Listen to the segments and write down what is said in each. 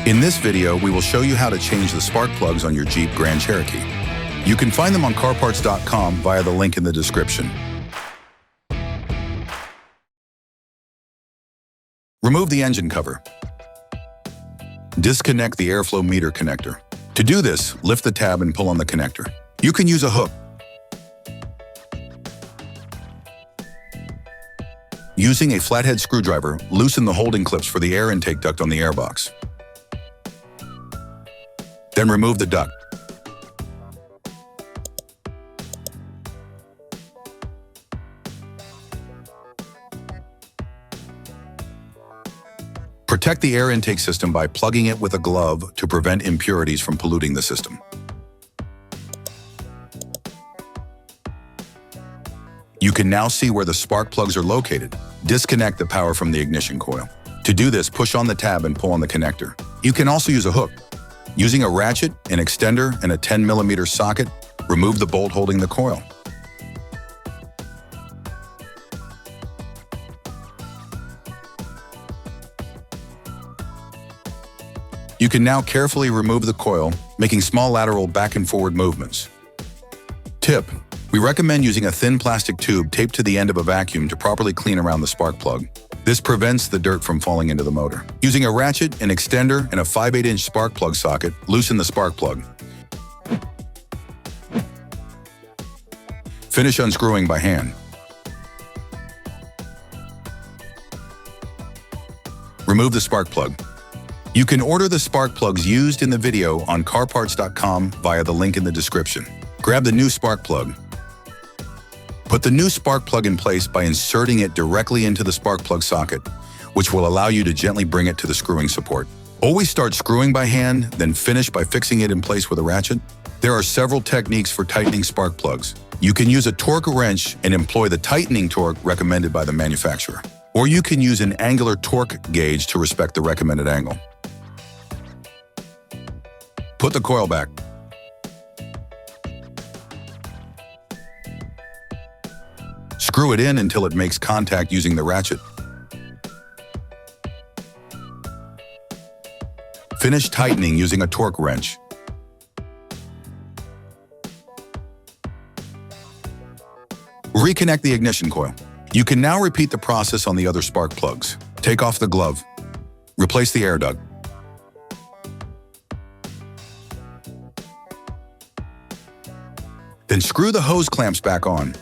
In this video, we will show you how to change the spark plugs on your Jeep Grand Cherokee. You can find them on CarParts.com via the link in the description. Remove the engine cover. Disconnect the airflow meter connector. To do this, lift the tab and pull on the connector. You can use a hook. Using a flathead screwdriver, loosen the holding clips for the air intake duct on the airbox. Then remove the duct. Protect the air intake system by plugging it with a glove to prevent impurities from polluting the system. You can now see where the spark plugs are located. Disconnect the power from the ignition coil. To do this, push on the tab and pull on the connector. You can also use a hook. Using a ratchet, an extender, and a 10mm socket, remove the bolt holding the coil. You can now carefully remove the coil, making small lateral back and forward movements. Tip: we recommend using a thin plastic tube taped to the end of a vacuum to properly clean around the spark plug. This prevents the dirt from falling into the motor. Using a ratchet, an extender, and a 5/8" spark plug socket, loosen the spark plug. Finish unscrewing by hand. Remove the spark plug. You can order the spark plugs used in the video on CarParts.com via the link in the description. Grab the new spark plug. Put the new spark plug in place by inserting it directly into the spark plug socket, which will allow you to gently bring it to the screwing support. Always start screwing by hand, then finish by fixing it in place with a ratchet. There are several techniques for tightening spark plugs. You can use a torque wrench and employ the tightening torque recommended by the manufacturer. Or you can use an angular torque gauge to respect the recommended angle. Put the coil back. Screw it in until it makes contact using the ratchet. Finish tightening using a torque wrench. Reconnect the ignition coil. You can now repeat the process on the other spark plugs. Take off the glove. Replace the air duct. Then screw the hose clamps back on.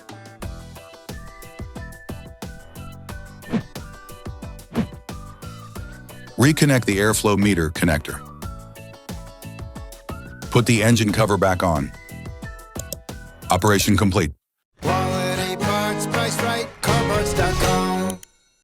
Reconnect the airflow meter connector. Put the engine cover back on. Operation complete. Quality parts, priced right.